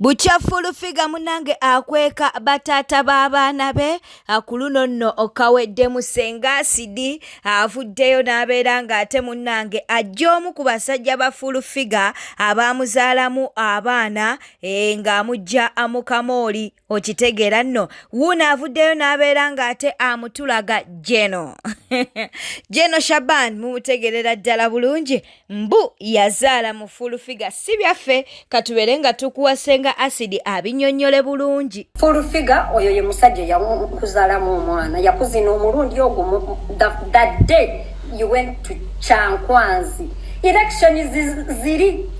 Bukyafulufiga munange akweka batata b'abaana be akuluno nno okawedde mu senga asidi avuddeyo n'abeera ng'ate munange ajja omu ku basajja ba fulufiga abaamuzaalamu abaana ng'amugja amukamooli okitegeera nno Wuno avuddeyo n'abeera ng'ate amutulaga Jeno Jeno Shaban mumutegerera ddala bulungi mbu yazaala mu fulufiga si byaffe katubeere nga tukuwasenga asidi abinyonyole bulungi. Fullfigure oyo ye musajja yakuzaalamu omwana yakuzina omulundi ogwo that day you went to Chankwanzi. Elections ziri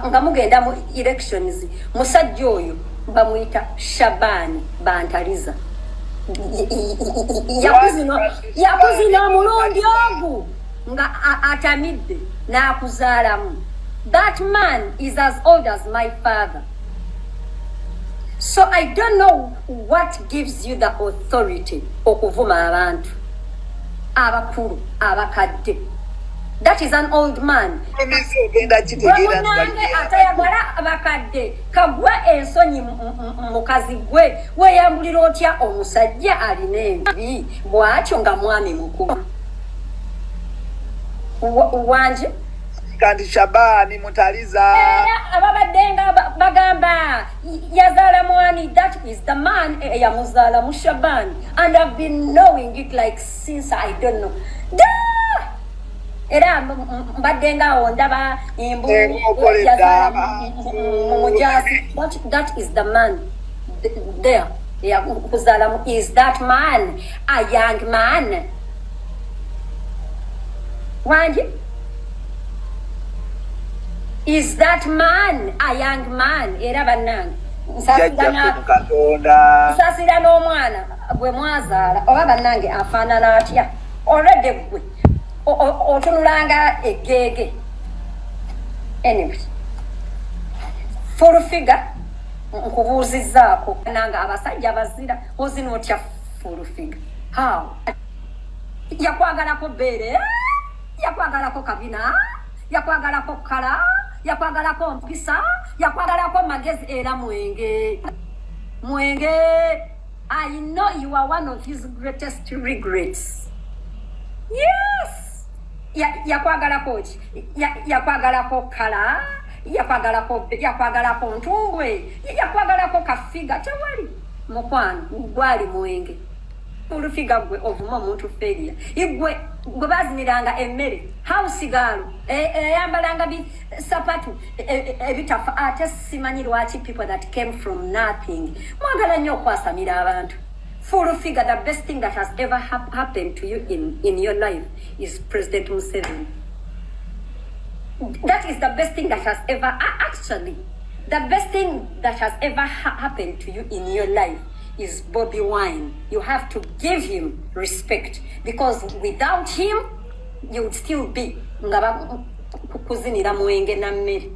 nga mugenda mu elections musajja oyo bamuyita Shaban Bantariza. yakuzina omulundi ogwo nga atamidde n'akuzaalamu. That man is as old as my father. So I don't know what gives you the authority okuvuma abantu abakulu abakadde. That is an old man. Atayagala abakadde kagwe ensonyi mukazi gwe weyambulira otya omusajja alina envi bw'atyo nga mwami mukulu wanje kandi Shaban Bantariza ababadenga bagamba yazala mwani. That is the man yamuzala mu Shaban, and I've been knowing it like since I don't know era badenga ondaba imbu yazala mujasi. That is the man there yakuzala. Is that man a young man wanje? Is that man a young man? Era banange nsasira n'omwana gwe mwazaala oba bannange afaanana atya olwedde gwe otunulanga egeege. Anyway, Fullfigure nkubuuzizzaako nanga abasajja abazira ozina otya Fullfigure? How? Yakwagalako bbeere, yakwagalako kabina, yakwagalako kala, yakwagalako mpisa, yakwagalako magezi era mwenge. I know you are one of his greatest regrets. Yes. Yakwagalako ki? Yakwagalako kala, yakwagalako ntungwe, yakwagalako kafiga. Tewali mukwano gwali mwenge. Fullfigure gwe ovuma omuntu feria igwe gwe baziniranga emmere hausigalo yambalanga sapatu ebitafa ate simanyi lwaki people that came from nothing mwagala nnyo okwasamira abantu. Fullfigure, the best thing that has ever happened to you in your life is President Museveni. That is the best thing that has ever actually the best thing that has ever happened to you in your life is Bobby Wine. You have to give him respect because without him you would still be ngaba kuzinira mwenge na mmere.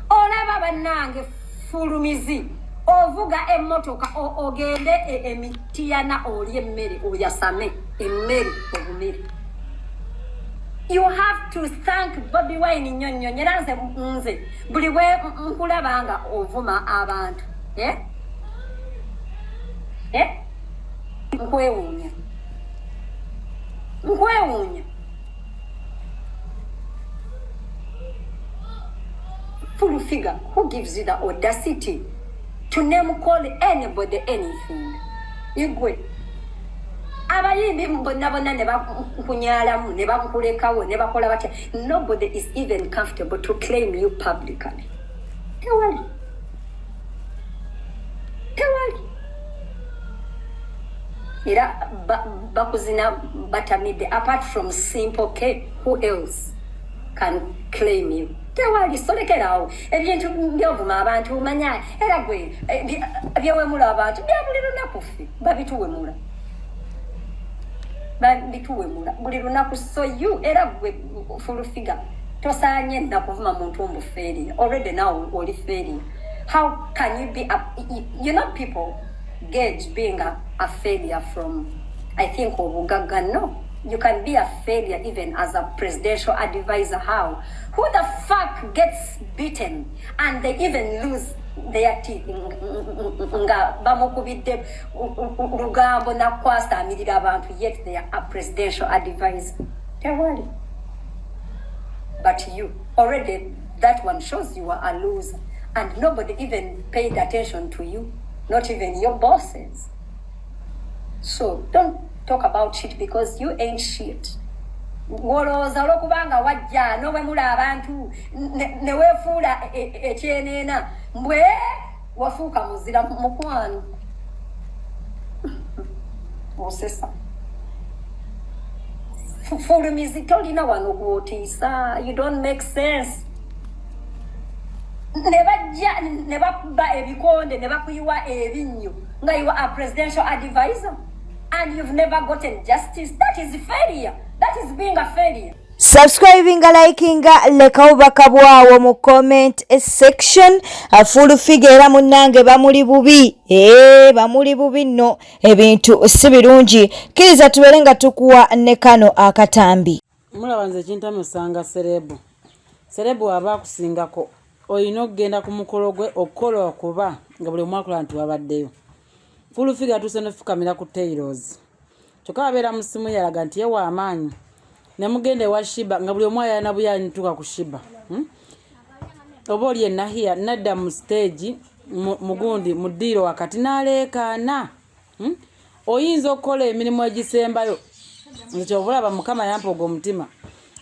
Olaba bannange fulumizi ovuga emmotoka ogende emitiyana olye emmere oyasame emmere obumere. You have to thank Bobby Wine nyonyo nyeranze nze buli we nkulabanga ovuma abantu nkwewuunya. Fullfigure, who gives you the audacity to name call anybody anything? Igwe abayimbi mbona ne bakunyalamu ne bakulekawo ne bakola batya. Nobody is even comfortable to claim you publicly. Tewali. Ira bakuzina batamide. Apart from Simple K, who else can claim you? Tewali solekerawo ebintu byovuma abantu manya era gwe byewemula abantu byabuli lunaku ffe babituwemula buli lunaku. So you era gwe Fullfigure tosaanye nakuvuma muntu omufeeriya. Already now oli failure. How can you be people gauge being a failure from, I think, Obugaga? No. You can be a failure even as a presidential advisor. How? Who the fuck gets beaten and they even lose their teeth nga bamukubidde lugambo nakwasamirira abantu, yet they are a presidential advisor. Tewali. But you already, that one shows you are a loser, and nobody even paid attention to you, not even your bosses. So don't talk about shit because you ain't shit. Woloza lokubanga wajja no bwe muli abantu ne wefuula ekyenena mbwe wafuuka muzira mukwano osesa fulumizi tolina wano gw'otiisa. You don't make sense. Ne bajja ne bakuba ebikonde ne bakuyiwa ebinnyo nga you are a presidential advisor and you've never gotten justice. That is failure. That is being a failure. Subscribing, liking, leka ubakabwawo mu comment section. Fullfigure munange bamuli bubi. Bamuli bubi no. Ebintu si birungi. Kiriza tuberenga tukuwa ne kano akatambi. Mulabanze kintamye sanga serebu. Serebu aba kusingako. Oyino genda ku mukolo gwe okukola okuba nga buli mwaka nti wabaddeyo. Fullfigure tuseno fukamira ku tailors. Choka abera musimu yalaga nti yewa amanyi. Ne mugende wa SHEEBAH nga buli omwa yana buyani tuka ku SHEEBAH. Oboli enahia nadda mu stage mugundi mudiro wakati nalekana. Oyinza okukola emirimu egisembayo. Nkyovula ba mukama yampogo mutima.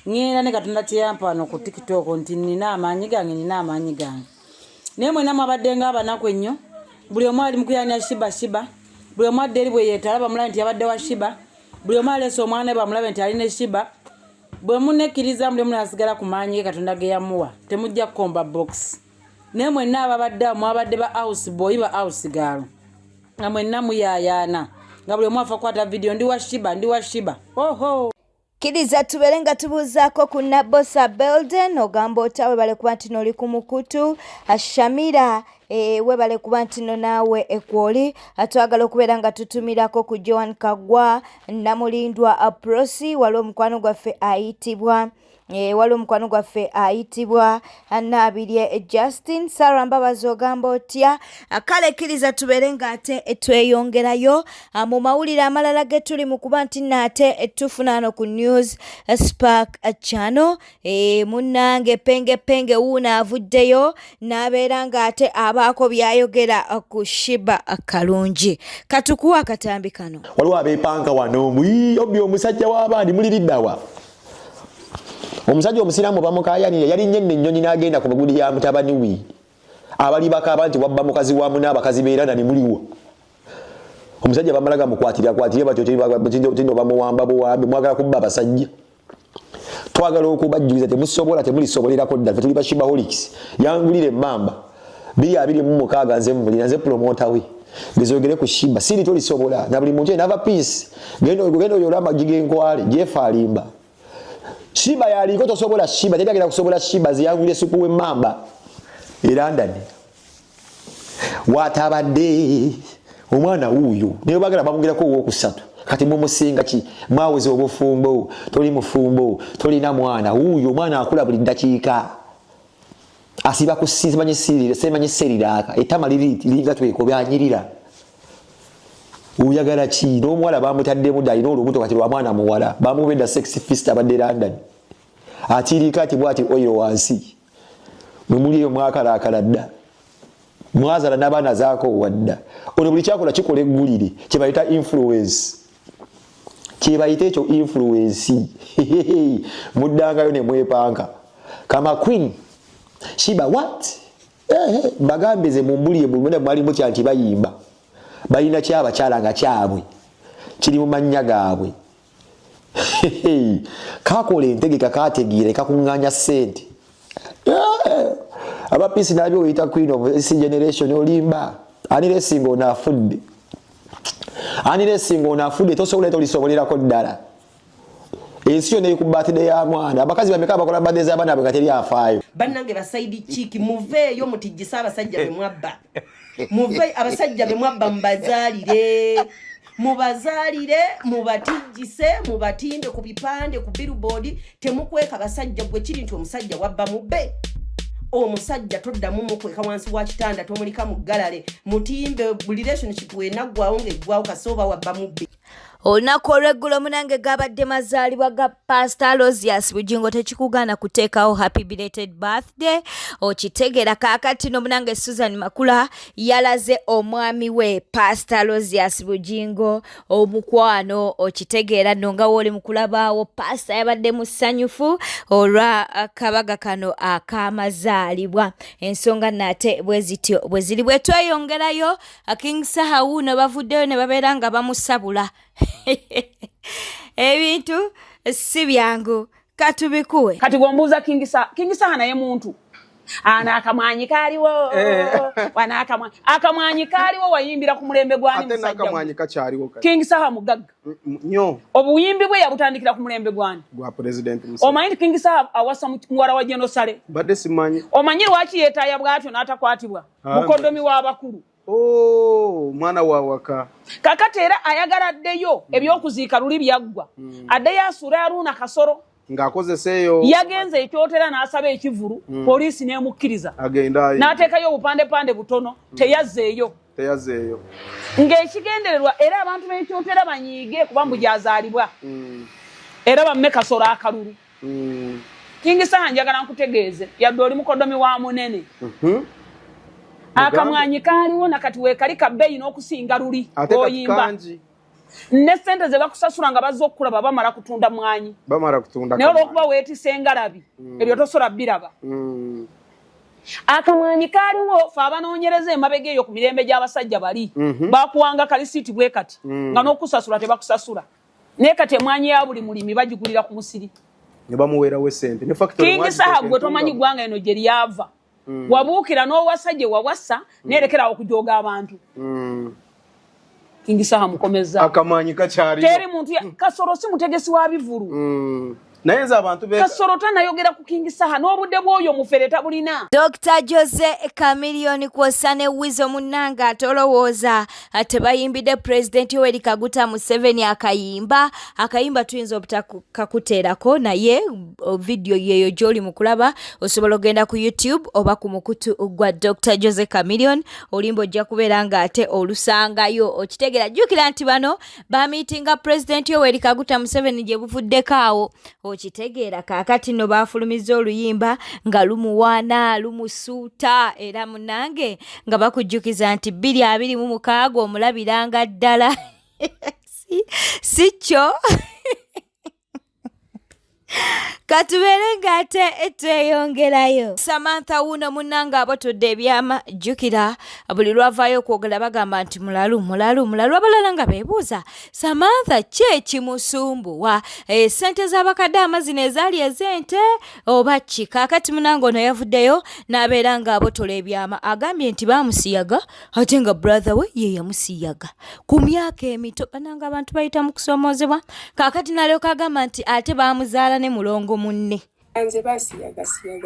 Ngenda ne Katonda kyampa no ku TikTok nti nina amanyi gange. Nemwe namwe abadde nga abanaku ennyo. Buli omwa ali mukuyanya SHEEBAH. Buli omwa deri bwe yetalaba mulaba nti abadde wa SHEEBAH. Buli omwa leso omwana bamulabe nti ali ne SHEEBAH. Bwe munekiriza buli omwana asigala kumanyi Katonda ge yamuwa. Temujja komba box. Nemwe naba abadde mwabadde ba house boy ba house girl. Namwe namu yayana. Nga buli omwa afa kwata video ndi wa SHEEBAH. Oho. Kiriza tuberenga tubuzaako ku Nabosa Belden ogamba otawe bale kuba nti noli ku mukutu Shamira webale kuba nti no naawe ekwoli atwagala okubeera nga tutumirako ku Joan Kagwa Namulindwa Aprosi waliwo omukwano gwaffe ayitibwa Anabirye Justin Sarah Mbabazi ogamba otya kale kiriza tuberenga ate tweyongerayo mu mawulire amalala ge tuli mu kuba nti nate tufunano ku News Spark channel munnange penge Wuno avuddeyo n'abeera nga ate abaako byayogera ku SHEEBAH kalungi katukuwa akatambi kano waliwo abeepanga wano obi omusajja w'abaandi muliriddawa omusajja omusiraamu bamukayanira yali nnyenne ennyonyi n'agenda ku mugudi ya mutabani we abali bakaba nti wabba mukazi wamu n'abakazi beerana ne muliwo omusajja bamalaga mukwatira batyo tindo bamuwamba buwambi mwagala kubba abasajja twagala okubajjuliza temulisobolerako ddala fe tuli ba SHEEBAHolics yangulire emmamba 226 nze mulina nze promota we bizogere ku SHEEBAH siri tolisobola na buli muntu enava peace gendo yolamba jigenkwale jefa alimba SHEEBAH yaliko tosobola SHEEBAH tebagenda kusobola SHEEBAH ziyangulire supu w'emmamba e London watabadde omwana wuuyo naye bagala bamugirako ow'okusatu kati mumusinga ki mwaweze obufumbo toli mufumbo tolina mwana wuuyo omwana akula buli ddakiika asiba kusimanyi seriraka etama liringa tweko byanyirira uyagala ki n'omuwala bamutaddemu ddali n'olubuto kati lwa mwana muwala bamubedda sex fist abadde London atirika ati bwati oyo wansi mumuli eyo mwakalakala dda mwazala n'abaana zaako wadda ono buli kyakola kikola eggulire kye bayita influence ekyo influence muddangayo ne mwepanka kama queen SHEEBAH what bagambeze mumbuliye bulumene mwali mutya nti bayimba balina kyabakyala nga kyabwe kiri mu mannya gaabwe kakola entegeka kategiire kakuŋŋaanya ssente abapisi nabyo oyita queen of this generation olimba aniresinga onafudde tosobola tolisobolerako ddala ensi yonna ku birthday ya mwana abakazi bameka bakola birthday z'abaana bwe nga teri afaayo bannange basaidi chiki muveeyo mutijjisa abasajja be mwabba muve abasajja be mwabba mubazaalire mubatijjise mubatinde ku bipande ku billboard temukweka abasajja gwe kiri nti omusajja wabba mubbe omusajja toddamu mukweka wansi wa kitanda tomulika mu galale mutimbe relationship wenaggwawo ng'eggwawo kasooba wabba mubbi. Olunaku olw'eggulo munange gabadde mazaalibwa ga Pastor Rosias Bujingo tekikugaana kuteekawo happy belated birthday. Okitegeera kaakati no munange Susan Makula yalaze omwami we Pastor Rosias Bujingo omukwano. Okitegeera nno nga w'oli mu kulabaawo Pastor yabadde musanyufu olwa kabaga kano ak'amazaalibwa. Ensonga nate bwe zityo bwe ziri bwe tweyongerayo King Saha Wuno bavuddeyo ne babeera nga bamusabula. Ebintu si byangu katubikuwe kati gombuuza King Saha naye muntu ana akamwanyi kaliwo wana akamwanyi kaliwo wayimbira ku mulembe gwani musajja ate nakamwanyi kakyaliwo kati King Saha mugagga nnyo obuyimbi bwe yabutandikira ku mulembe gwani gwa President Museveni. omanyi King Saha awasa muwala wa Genosale badde simanyi omanyi lwaki yeetaaya bwatyo n'atakwatibwa mukodomi w'abakulu. Oh, mwana wa waka. Kakati era ayagala addeyo ebyokuziika luli byaggwa. Addeyo asuula Aruna Kasoro. Ng'akozeseeyo. Yagenze ekyotera n'asaba ekivulu, poliisi n'emukkiriza. Agenda. N'ateekayo obupande butono, teyazzeeyo. Ng'ekigendererwa era abantu b'ekyotera banyiige kuba mbu gyazaalibwa. Era bamme Kasoro akalulu. King Saha njagala nkutegeeze, yadde oli mukodomi wa munene. Akamwanyi kaliwo nakati weekali kabbeeyi n'okusinga luli oyimba ne ssente ze bakusasula nga bazze okulaba bamala kutunda mwanyi naye olw'okuba weetise engalabi ebyo tosola biraba. Akamwanyi kaliwo fe abanoonyereza emabega eyo ku mirembe gy'abasajja bali bakuwanga kalisiiti bwe kati nga n'okusasula tebakusasula naye kati emwanyi ya buli mulimi bagigulira ku musiri ne bamuweerawo essente. King Saha gwe tomanyi ggwanga eno gye lyava. Wabuukira n'owasajja wawasa nerekerawo okujooga abantu. King Saha mukomeza. Akamanyi kakyali. Teri muntu Kasoro si mutegesi wa bivulu. Naye nze abantu be Kasoro tanayogera ku King Saha n'obudde bw'oyo mufere tabulina. Dr. Jose Chameleone kwosa ne Wizo munnanga atolowooza tebayimbidde President Yoweri Kaguta Museveni akayimba tuyinza obutakakuteerako naye video yeeyo gy'oli mu kulaba osobola ogenda ku YouTube oba ku mukutu gwa Dr. Jose Chameleone olimba ojja kubeera ng'ate olusangayo okitegeera jjukira nti bano bamiitinga President Yoweri Kaguta Museveni gye buvuddeko awo. Okitegeera kaakati no baafulumiza oluyimba nga lumuwaana lumusuuta era munange nga bakujjukiza nti 2026 omulabiranga ddala si kyo katubeere ng'ate tweyongerayo. Samantha Wuno munnanga abotodde ebyama jjukira buli lwavaayo okwogera bagamba nti mulalu abalala nga beebuuza Samantha ki ekimusumbuwa ssente z'abakadde amazina ezaali ez'ente oba ki. Kaakati munnanga ono yavuddeyo n'abeera ng'abotola ebyama agambye nti baamusiyaga ate nga brother we ye yamusiyaga ku myaka emito bananga abantu bayita mu kusomoozebwa. Kaakati n'alyoka agamba nti ate baamuzaala ne mulongo munne. Nze basiyaga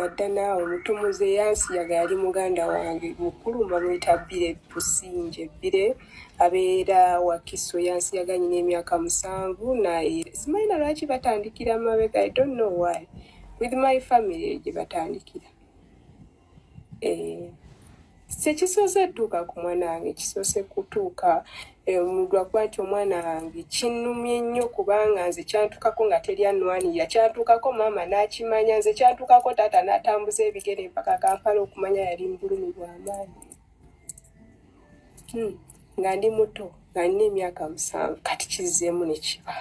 dda naawe omutumuze yansiyaga yali muganda wange mukulu bamuyita Bweri Businje Bweri abeera Wakiso yansiyaga nyina emyaka 7 naye simanyi na lwaki batandikira mabega. I don't know why with my family gye batandikira. Sekisoose dduka ku mwana wange kisoose kutuuka omudwa kwati omwana wange kinnumye nnyo kubanga nze kyantukako nga teri annwanirira kyantukako maama n'akimanya nze kyantukako taata n'atambuza ebigere mpaka Kampala okumanya yali mbulumi bw'amaanyi nga ndi muto nga nina emyaka 7 kati kizzeemu ne kiba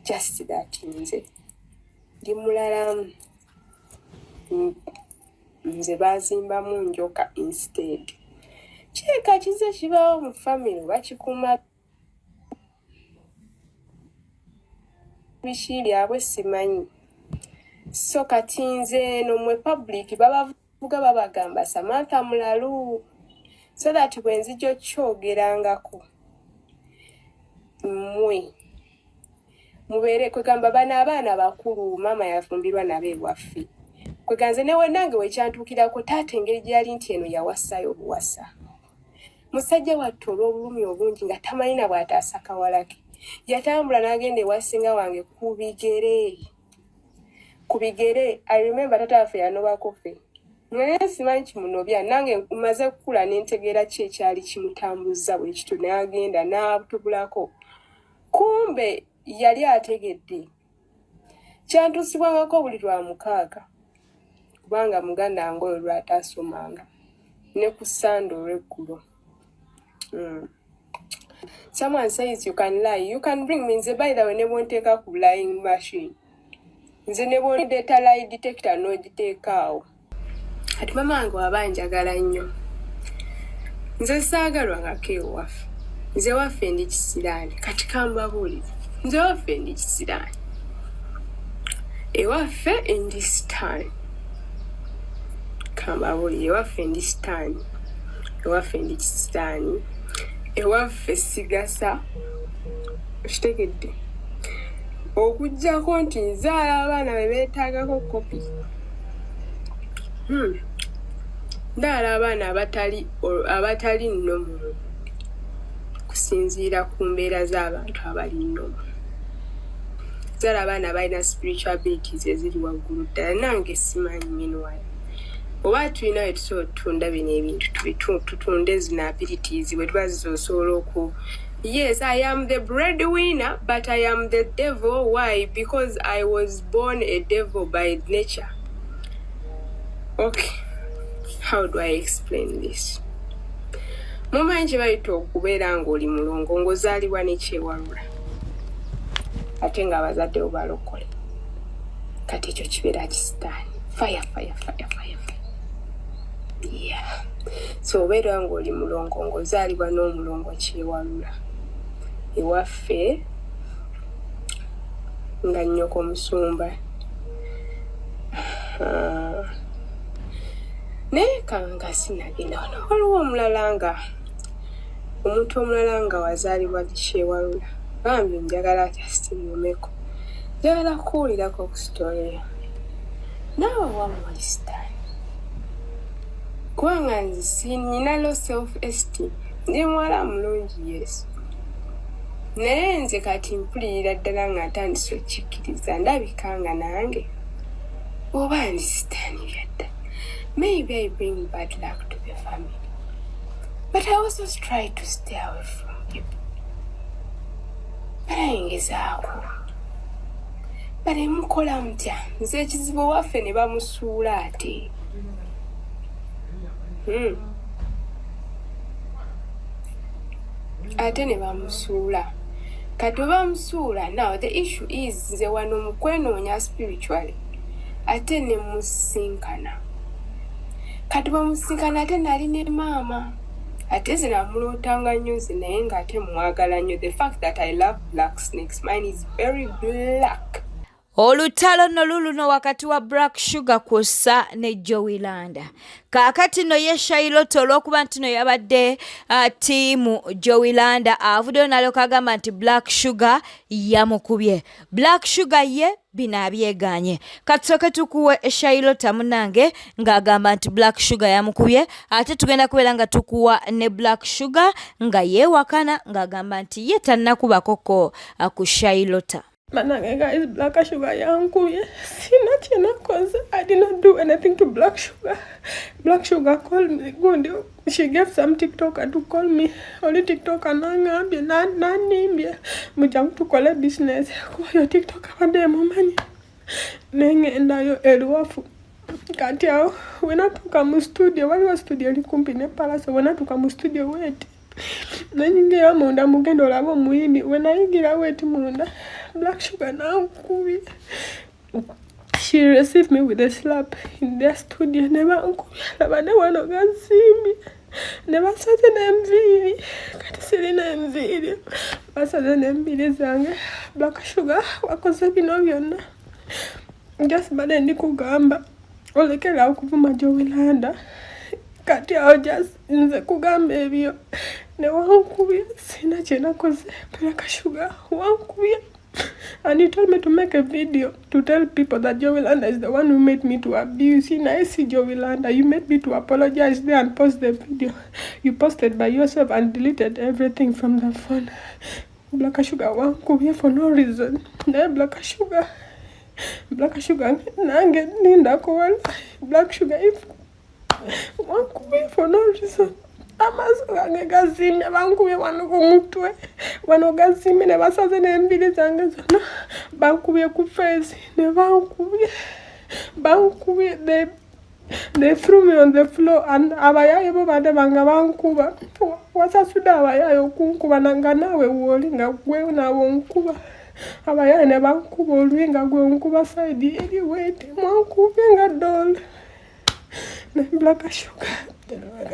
just that nze ndi mulalamu nze bazimbamu njoka instead. Kyeka kize kibawo mu family bakikuuma bishi byabwe simanyi. So kati nze no mwe public babavuga babagamba Samantha mulalu so that bwenzijjo kyogerangako mwe mubeere kwegamba bana abaana bakulu mama yafumbirwa nabe ewaffe kweganze newe nange wekyantukirako taata engeri gyali nti eno yawassayo obuwasa. Musajja wattu olw'obulumi obungi nga tamanyi na bw'ataasa kawalake yatambula n'agenda ewasinga wange ku bigere. I remember taata waffe yanobako ffe naye simanyi kimunobya nange maze kukula n'entegeera ki ekyali kimutambuza buli kitu n'agenda n'atubulako kumbe yali ategedde kyantusibwangako buli lwa mukaaga kubanga muganda wange oyo lwataasomanga ne ku ssande olw'eggulo. Someone says you can lie. You can bring me nze by the way ne bwonteeka ku lying machine. Nze ne bwondeeta lie detector n'ogiteekaawo. Kati mama wange waba njagala nnyo. Nze saagalwangako ewaffe. Nze waffe ndi kisiraani. Kati kambabuulire. Nze waffe ndi kisiraani. Ewaffe ndi sitaani. Kambabuulire ewaffe ndi sitaani. Ewaffe ndi kisiraani. Ewaffe sigasa. Kitegedde. Okuggyako nti nzaala abaana be beetaagako kopi. Ndaala abaana abatali nnomu kusinziira ku mbeera z'abantu abali nnomu. Nzaala abaana balina spiritual abilities eziri waggulu ddala nange simanyi minwayo. Oba tulina we tusobola otutunda bino ebintu tutunde zino abilities bwe tuba zizosobola oku. Yes, I am the breadwinner, but I am the devil. Why? Because I was born a devil by nature. Okay, how do I explain this? Mumanyi kye bayita okubeera ng'oli mulongo ng'ozaalibwa n'ekyewalula ate ng'abazadde bo balokole. Kati ekyo kibeera kisitaani. Fire. Yeah. So obeera ng'oli mulongo ng'ozaalibwa n'omulongo kyewalula. Ewaffe nga nnyoko musumba. Naye kanga sinagenda wano. Waliwo omuntu omulala nga wazaalibwa kyewalula. Bambi njagala kyasitimumeko. Njagala kuwulirako ku sitole. Naawe wamu wali sitaani. Kubanga nze nina low self-esteem. Ndi muwala mulungi yes. Naye nze kati mpulirira ddala nga ntandise okkikkiriza ndabika nga nange oba ndi sitaani byadda. Maybe I bring bad luck to the family. But I also try to stay away from people. Balayingezaako. Bale mukola mutya? Nze ekizibu waffe ne bamusuula ate. Ate ne bamusuula. Kati bamusuula. Now the issue is nze wano mu kwenoonya spiritually. Ate ne musinkana. Kati bamusinkana ate nali ne maama. Ate zinamulootanga nnyo naye ng'ate mwagala nnyo. The fact that I love black snakes, mine is very black. Olutalo no luluno wakati wa Black Sugar kw'ossa ne Jowilanda. Kaakati no ye Shailoto olw'okuba nti no yabadde tiimu Jowilanda avuddeyo n'alyoka agamba nti Black Sugar yamukubye. Black Sugar ye bino abyegaanye. Katusooke tukuwe Shailoto munnange ng'agamba nti Black Sugar yamukubye, ate tugenda kubeera nga tukuwa ne Black Sugar nga yeewakana ng'agamba nti ye tannakubakoko ku Shailoto. Mananga guys, Black Sugar yankuye. Sina kyenakoze. I did not do anything to Black Sugar. Black Sugar called me. Gundi, she gave some TikToker to call me. Only TikToker nangambye nanimbye. Mujangu tukole business. Kwa yo TikToker wade mumanyi. Nengenda yo eluwafu. Kati yao, wenatuka mu studio. Waliwa studio likumpi ne palace. Wenatuka mu studio weti. Nanyingira munda mugendo labo muhimi. Wenayingira weti munda. Black Sugar now. She received me with a slap in their studio. Never no see me. Never said an MV. Got to say an MV. I said an MV zange. Black Sugar. Wakoze binovyonna. Just bade ndikugamba. Olekera okuvuma Jowilanda. Kati awo just nze kugamba ebyo. Ne wankubye sina kyenakoze. Black Sugar wankubye. And he told me to make a video to tell people that Jowilanda is the one who made me to abuse. I see Jowilanda, you made me to apologize there and post the video. You posted by yourself and deleted everything from the phone. Black Sugar wanku here for no reason. Black Sugar nange ninda kola. Black Sugar Wankubye for no reason. Amaaso gange gazimye bankubye wano ku mutwe. Wano gazimye ne basaze n'embiri zange zonna. Bankubye ku face ne bankubye. They threw me on the floor and abayaye bo bade banga bankuba. Wasasuda abayaye okunkuba nanga nawe woli nga gwe nawo nkuba. Abayaye ne bankuba olwinga gwe nkuba side eri wete mwankubye nga doll. Ne black sugar.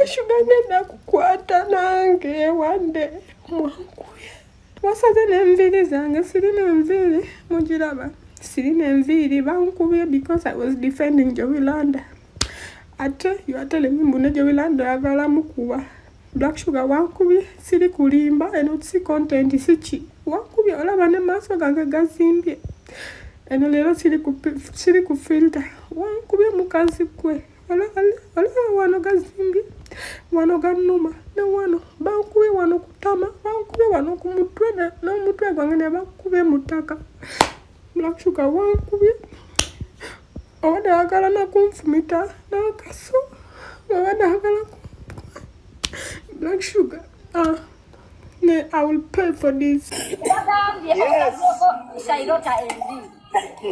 Sugar nenda kukwata nange wande mwankubye. Wasaze n'enviri zange sirina enviri mujiraba. Sirina enviri bankubye because I was defending Jowilanda. You are telling me Mune Jowilanda yagala mukuba. Black sugar wankubye siri kulimba and si content sichi. Wankubye olaba ne maaso gange gazimbye. Eno lero siri ku filter. Wankubye mukazi kwe. Wala wano gazimbye. Wano ganuma. Ne wano bankubye wano kutama. Bankubye wano ku mutwe na mutwe gwange ne bankubye mutaka. Black sugar wankubye. Owada agala na kumfumita na kaso. Owada agala Black sugar. I will pay for this. Yes. Shairota MD.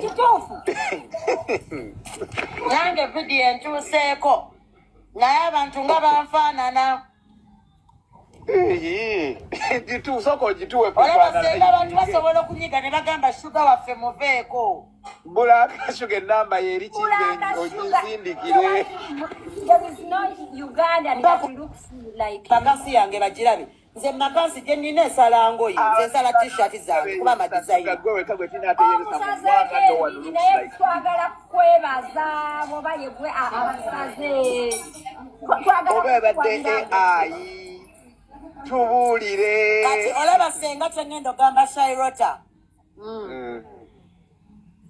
Kitofu. Yange video ntuseko. Naye abantu nga banfaanana. Jitu soko jituwe Olaba abantu basobola okunyiga ne bagamba sugar waffe muveeko. Bulaka sugar namba yeri kinze ojizindikire. There is no Ugandan that looks like Makasi yange bagirabe. Nze makasi je nina esala ngoyi. Nze nsala t-shirt zange kuba amadesign. Gwe kagwe tinate yeri samwa no one looks like. twagala kwebaza boba yegwe abasaze. Oba badde AI. Tubulire. Kati olaba senga tengendo gamba Shairota.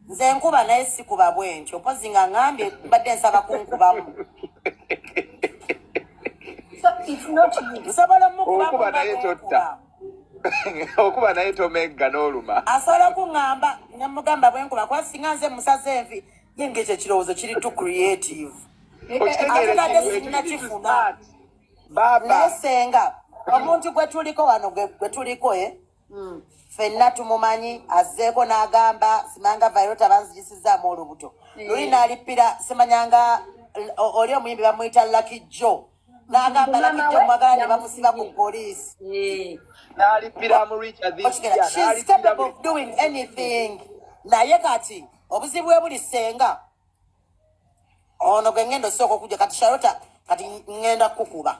Nze nkuba naye sikuba bwentyo pozi nga ngambye badde nsaba kunkubamu. So it's not you. Nsobola mukubamu. Okuba naye totta. Okuba naye tomegga n'oluma. Asobola kuŋŋamba namugamba bwenkuba kuba singa nze musaze envi yenge ekyo ekirowoozo kiri too creative. Nakifuna. Baba. Senga omuntu gwe tuliko wano gwe tuliko ffenna tumumanyi azzeeko n'agamba simanga Violet banzigisizzaamu olubuto. Luli n'alippira simanyanga oli omuyimbi bamuyita Lucky Joe. N'agamba Lucky Joe mwagala ne bamusiba ku poliisi. N'alippira mu Richard this year. She's capable of doing anything. Naye kati obuzibu bwe buli senga. Ono gwe ngendo sooka okujja kati Charlotte kati ngenda kukuba.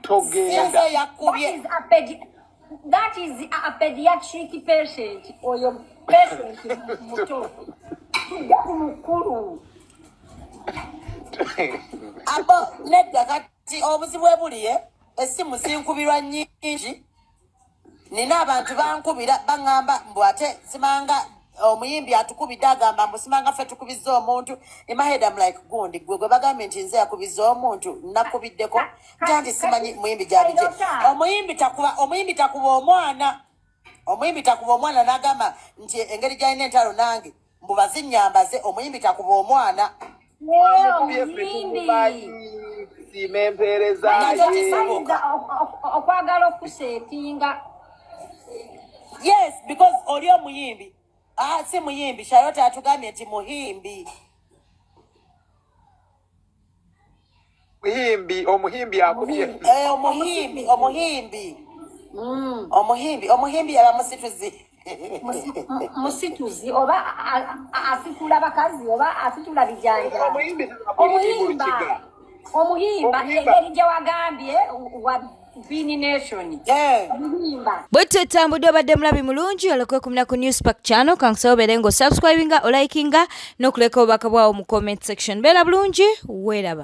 Togenda. That is a pediatric patient or your patient mukuru. Abo nedda kati obuzibu bwe buli essimu zinkubirwa nnyingi. Nina abantu bankubira baŋŋamba mbu ate simanga omuyimbi atukubidde agamba mbu simanga ffe tukubizza omuntu. In my head I'm like gundi gwe bagambye nti nze yakubizza omuntu nakubiddeko nti simanyi muyimbi gyabije. Omuyimbi takuba omwana. Omuyimbi takuba omwana n'agamba nti engeri gy'alina entalo nange mbu bazinnyambaze omuyimbi takuba omwana. Okwagala okuseetinga. Yes, because oli omuyimbi. Si muyimbi Charlotte atugambye nti muhimbi. Omuhimbi akubye. Omuhimbi aba musituzi. Musituzi oba asitula bakazi oba asitula bijanja. Omuyimba engeri gye wagambye wa Bini Nation. Bwettu etambudde obadde mulabi mulungi olokwekumira ku Newspack channel kankusobere ngo subscribinga, olikinga n'okuleka obubaka bwawo mu comment section. Beera bulungi, weeraba.